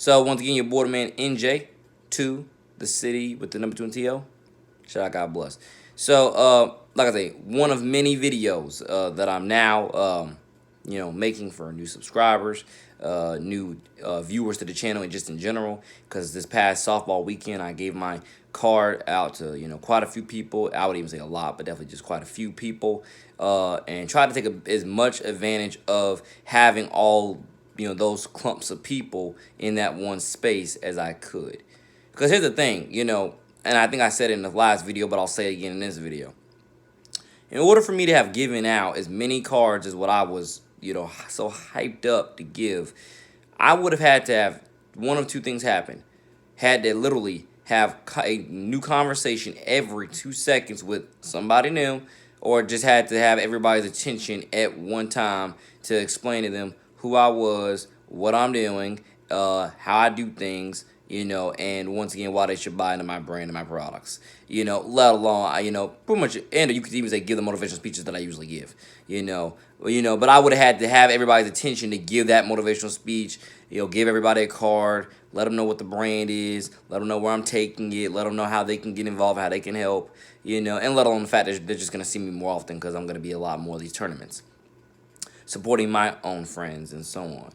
So once again, your boy man NJ2, the city with the number 2 and TL. Shout out, God bless. So like I say, one of many videos that I'm now making for new subscribers, new viewers to the channel, and just in general. Because this past softball weekend, I gave my card out to quite a few people. I would even say a lot, but definitely just quite a few people, and try to take as much advantage of having all those clumps of people in that one space as I could. Because here's the thing, and I think I said it in the last video, but I'll say it again in this video. In order for me to have given out as many cards as what I was, so hyped up to give, I would have had to have one of two things happen. Had to literally have a new conversation every 2 seconds with somebody new, or just had to have everybody's attention at one time to explain to them who I was, what I'm doing, how I do things, and once again, why they should buy into my brand and my products, let alone, pretty much, and you could even say give the motivational speeches that I usually give, but I would have had to have everybody's attention to give that motivational speech, give everybody a card, let them know what the brand is, let them know where I'm taking it, let them know how they can get involved, how they can help, and let alone the fact that they're just going to see me more often because I'm going to be a lot more of these tournaments, supporting my own friends and so on.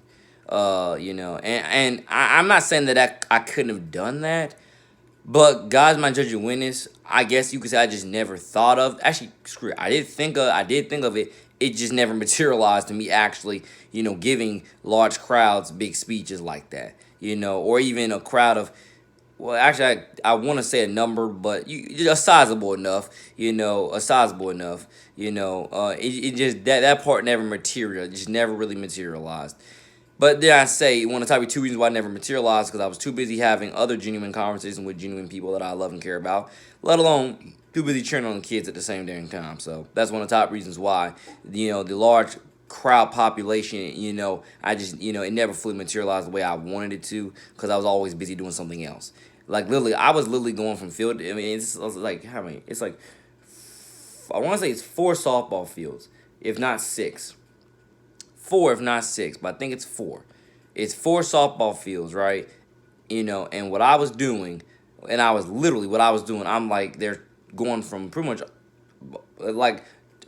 I'm not saying that I couldn't have done that, but God's my judge and witness. I guess you could say I just never thought of. Actually, screw it. I did think of it. It just never materialized to me actually, giving large crowds big speeches like that, or even a crowd of. Well, actually, I want to say a number, but a sizable enough, a sizable enough, it just that part never materialized, just never really materialized. But then I say, want to tell you two reasons why I never materialized, because I was too busy having other genuine conversations with genuine people that I love and care about, let alone too busy cheering on the kids at the same damn time. So that's one of the top reasons why, the large crowd population, I just, it never fully materialized the way I wanted it to, because I was always busy doing something else. Like, literally, I was literally going from field, I mean, it's like, how many? It's like, I want to say it's 4 softball fields, if not 6. 4, if not 6, but I think it's 4. It's 4 softball fields, right? And what I was doing, and I was literally what I was doing, I'm like, they're going from pretty much like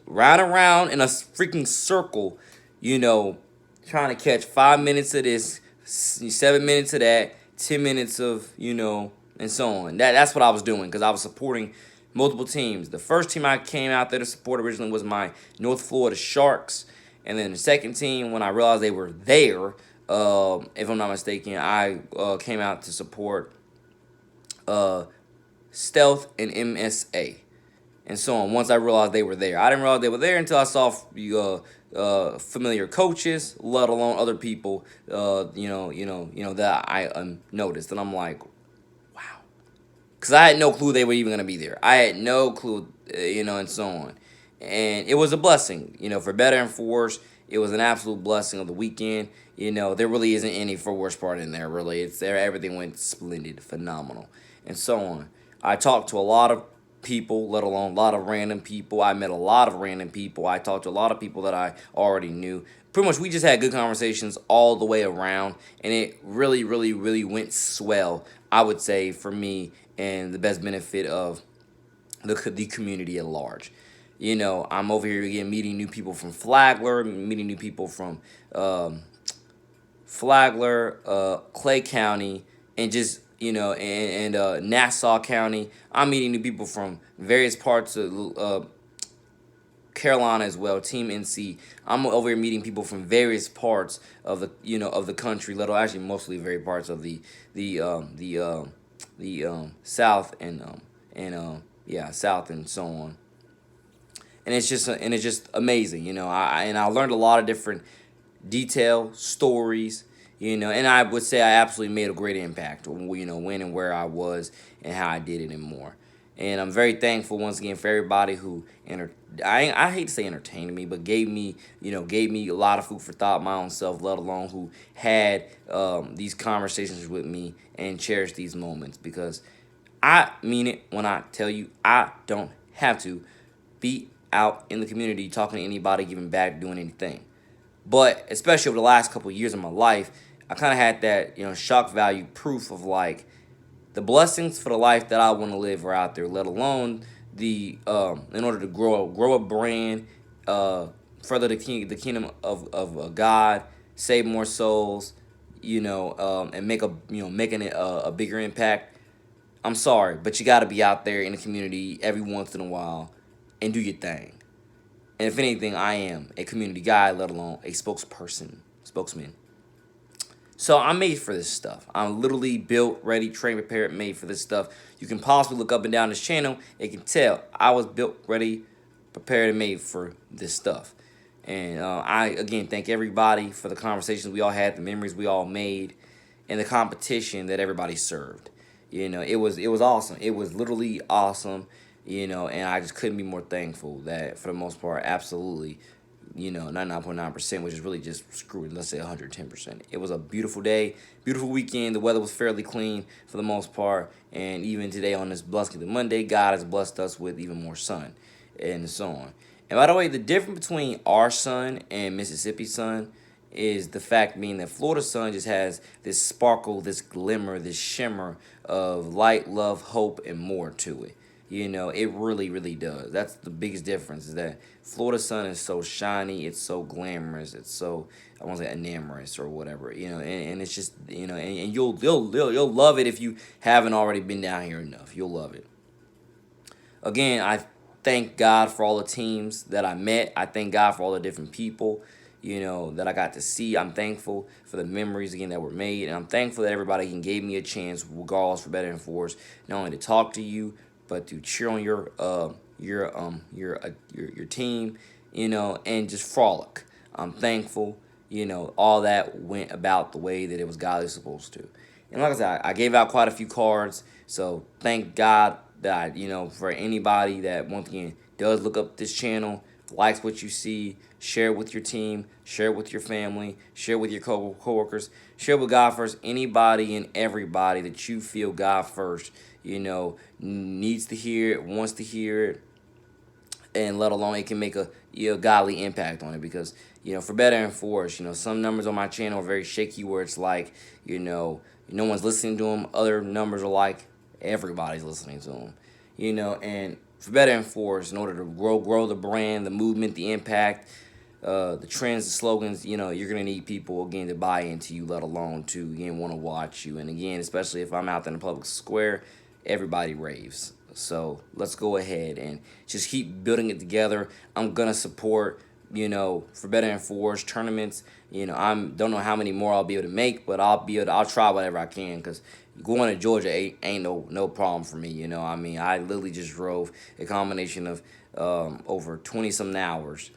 round and round in a freaking circle, trying to catch 5 minutes of this, 7 minutes of that, 10 minutes of, and so on. That's what I was doing, because I was supporting multiple teams. The first team I came out there to support originally was my North Florida Sharks. And then the second team, when I realized they were there, if I'm not mistaken, I came out to support Stealth and MSA, and so on. Once I realized they were there, I didn't realize they were there until I saw familiar coaches, let alone other people, that I noticed, and I'm like, wow, because I had no clue they were even gonna be there. I had no clue, and so on. And it was a blessing, for better and for worse. It was an absolute blessing of the weekend. There really isn't any for worse part in there, really. It's there. Everything went splendid, phenomenal, and so on. I talked to a lot of people, let alone a lot of random people. I met a lot of random people. I talked to a lot of people that I already knew. Pretty much, we just had good conversations all the way around, and it really, really, really went swell, I would say, for me, and the best benefit of the community at large. I'm over here again meeting new people from Flagler, meeting new people from Flagler, Clay County, and just, and Nassau County. I'm meeting new people from various parts of Carolina as well, Team NC. I'm over here meeting people from various parts of the country, actually mostly various parts of the South and South and so on. And it's just amazing, I learned a lot of different detail stories, and I would say I absolutely made a great impact, when and where I was and how I did it and more. And I'm very thankful once again for everybody who I hate to say entertained me, but gave me a lot of food for thought, my own self, let alone who had these conversations with me and cherished these moments, because I mean it when I tell you I don't have to be out in the community talking to anybody, giving back, doing anything. But especially over the last couple of years of my life, I kind of had that, shock value proof of like the blessings for the life that I want to live are out there, let alone the in order to grow a brand, uh, further the kingdom of God, save more souls, and making it a bigger impact. I'm sorry, but you got to be out there in the community every once in a while and do your thing. And if anything, I am a community guy, let alone a spokesman. So I'm made for this stuff. I'm literally built, ready, trained, prepared, made for this stuff. You can possibly look up and down this channel and can tell I was built, ready, prepared, and made for this stuff. And I, again, thank everybody for the conversations we all had, the memories we all made, and the competition that everybody served. It was awesome. It was literally awesome, and I just couldn't be more thankful that, for the most part, absolutely, 99.9%, which is really just screwed, let's say 110%. It was a beautiful day, beautiful weekend. The weather was fairly clean for the most part. And even today on this blessed Monday, God has blessed us with even more sun and so on. And by the way, the difference between our sun and Mississippi sun is the fact being that Florida sun just has this sparkle, this glimmer, this shimmer of light, love, hope, and more to it. It really, really does. That's the biggest difference, is that Florida sun is so shiny, it's so glamorous, it's so, I won't say enamorous or whatever, and it's just, and you'll love it if you haven't already been down here enough. You'll love it. Again, I thank God for all the teams that I met. I thank God for all the different people, that I got to see. I'm thankful for the memories, again, that were made. And I'm thankful that everybody gave me a chance, regardless, for better and for worse, not only to talk to you, but to cheer on your team, and just frolic. I'm thankful, all that went about the way that it was godly supposed to. And like I said, I gave out quite a few cards, so thank God that, for anybody that, once again, does look up this channel, likes what you see, share it with your team, share it with your family, share it with your coworkers, share it with God first. Anybody and everybody that you feel God first, needs to hear it, wants to hear it, and let alone it can make a godly impact on it. Because, for better and for worse, some numbers on my channel are very shaky, where it's like, no one's listening to them. Other numbers are like everybody's listening to them, and for better and for worse, in order to grow the brand, the movement, the impact, the trends, the slogans, you're gonna need people, again, to buy into you, let alone to, again, want to watch you. And again, especially if I'm out there in the public square, everybody raves. So let's go ahead and just keep building it together. I'm gonna support, for better and for worse, tournaments. I don't know how many more I'll be able to make, but I'll try whatever I can, because going to Georgia ain't no problem for me. I literally just drove a combination of over 20-some hours.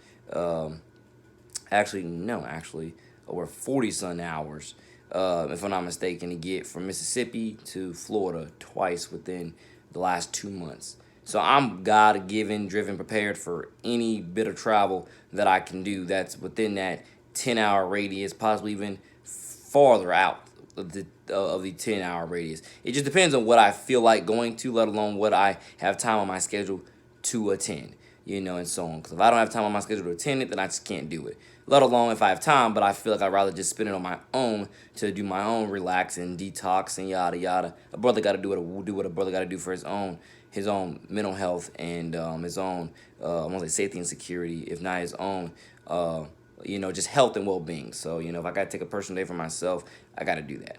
Actually, over 40-some hours, if I'm not mistaken, to get from Mississippi to Florida twice within the last 2 months. So I'm God-given, driven, prepared for any bit of travel that I can do that's within that 10-hour radius, possibly even farther out of the 10-hour radius. It just depends on what I feel like going to, let alone what I have time on my schedule to attend, and so on. Because if I don't have time on my schedule to attend it, then I just can't do it. Let alone if I have time, but I feel like I'd rather just spend it on my own to do my own relax and detox and yada yada. A brother got to do what a brother got to do for his own mental health and his own I want to say safety and security, if not his own just health and well-being. So if I got to take a personal day for myself, I got to do that.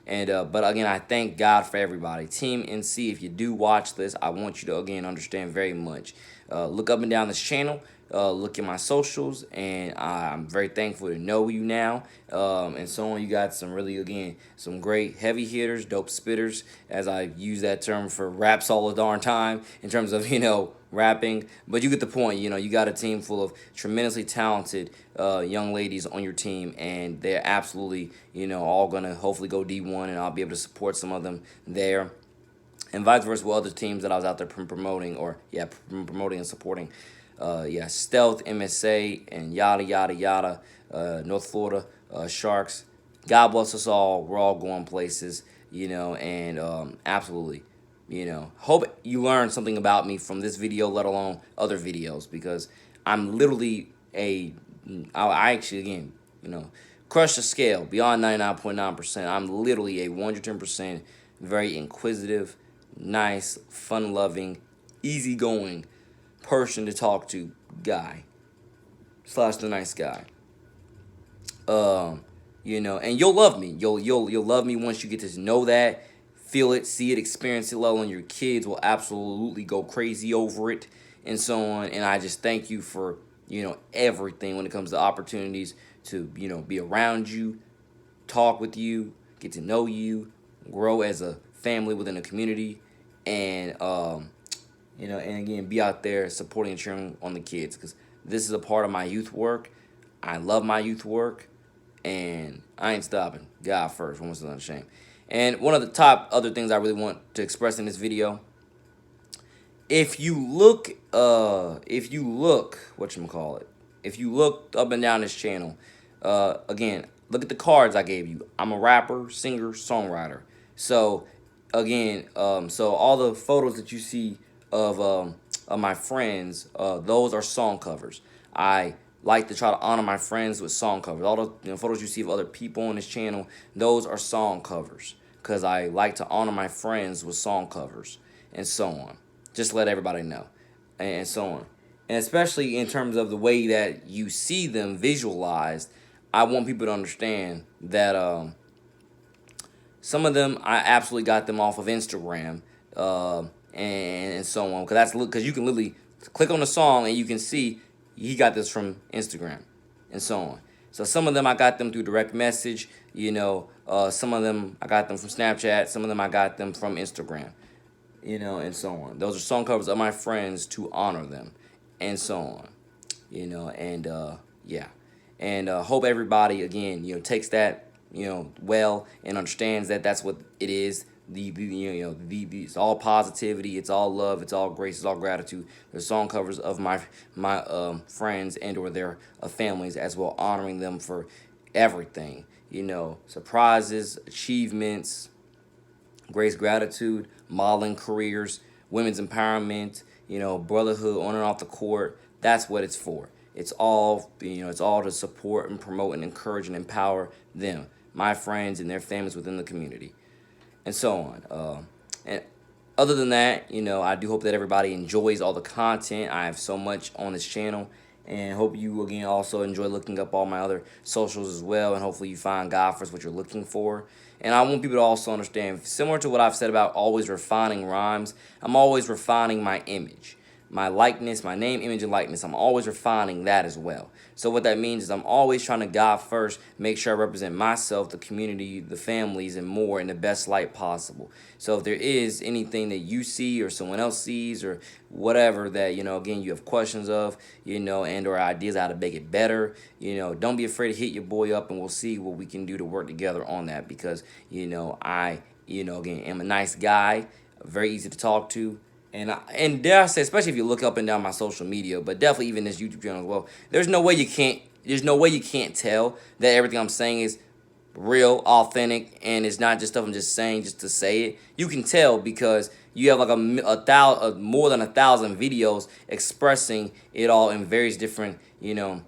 And but again, I thank God for everybody. Team NC, if you do watch this, I want you to, again, understand very much. Look up and down this channel. Look at my socials, and I'm very thankful to know you now, and so on. You got some really, again, some great heavy hitters, dope spitters, as I use that term for raps all the darn time in terms of, rapping. But you get the point. You got a team full of tremendously talented young ladies on your team, and they're absolutely, all going to hopefully go D1, and I'll be able to support some of them there. And vice versa with other teams that I was out there promoting and supporting. Stealth, MSA, and yada, yada, yada, North Florida Sharks. God bless us all. We're all going places, and absolutely, hope you learned something about me from this video, let alone other videos, because I'm literally I actually, again, crush the scale beyond 99.9%. I'm literally a 110% very inquisitive, nice, fun loving, easygoing person to talk to guy slash the nice guy. Um, and you'll love me. You'll love me once you get to know that, feel it, see it, experience it level, and your kids will absolutely go crazy over it and so on. And I just thank you for, everything when it comes to opportunities to, be around you, talk with you, get to know you, grow as a family within a community, and and again, be out there supporting and cheering on the kids, because this is a part of my youth work. I love my youth work, and I ain't stopping. God first, once it's unashamed. And one of the top other things I really want to express in this video, if you look, whatchamacallit, if you look up and down this channel, again, look at the cards I gave you. I'm a rapper, singer, songwriter. So, again, so all the photos that you see of my friends, those are song covers. I like to try to honor my friends with song covers. All the photos you see of other people on this channel, those are song covers, because I like to honor my friends with song covers and so on. Just let everybody know, and so on. And especially in terms of the way that you see them visualized, I want people to understand that some of them, I absolutely got them off of Instagram, and so on. Because you can literally click on the song and you can see he got this from Instagram and so on. So some of them I got them through direct message. Some of them I got them from Snapchat. Some of them I got them from Instagram. And so on. Those are song covers of my friends to honor them, and so on. And yeah. And hope everybody, again, takes that, well, and understands that that's what it is. It's all positivity, it's all love, it's all grace, it's all gratitude. The song covers of my friends and or their families, as well, honoring them for everything. Surprises, achievements, grace, gratitude, modeling careers, women's empowerment, brotherhood on and off the court. That's what it's for. It's all, it's all to support and promote and encourage and empower them, my friends and their families within the community, and so on. And other than that, I do hope that everybody enjoys all the content. I have so much on this channel, and hope you, again, also enjoy looking up all my other socials as well, and hopefully you find God first what you're looking for. And I want people to also understand, similar to what I've said about always refining rhymes, I'm always refining my image, my likeness, my name, image, and likeness. I'm always refining that as well. So what that means is I'm always trying to God first, make sure I represent myself, the community, the families, and more in the best light possible. So if there is anything that you see or someone else sees or whatever that, again, you have questions of, and or ideas how to make it better, don't be afraid to hit your boy up, and we'll see what we can do to work together on that, because, I, again, am a nice guy, very easy to talk to. And dare I say, especially if you look up and down my social media, but definitely even this YouTube channel as well, there's no way you can't tell that everything I'm saying is real, authentic, and it's not just stuff I'm just saying just to say it. You can tell because you have like more than 1,000 videos expressing it all in various different, I want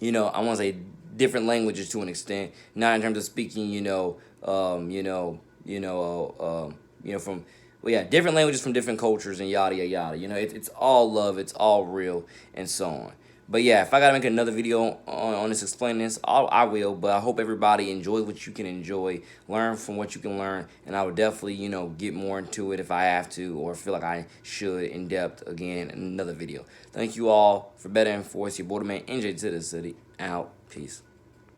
to say different languages to an extent, not in terms of speaking, from, well, yeah, different languages from different cultures and yada, yada, yada. It's all love, it's all real, and so on. But yeah, if I got to make another video on this, explaining this, I will. But I hope everybody enjoys what you can enjoy, learn from what you can learn, and I would definitely, get more into it if I have to or feel like I should in depth again in another video. Thank you all for better and for your boy, man. NJ to the city. Out. Peace.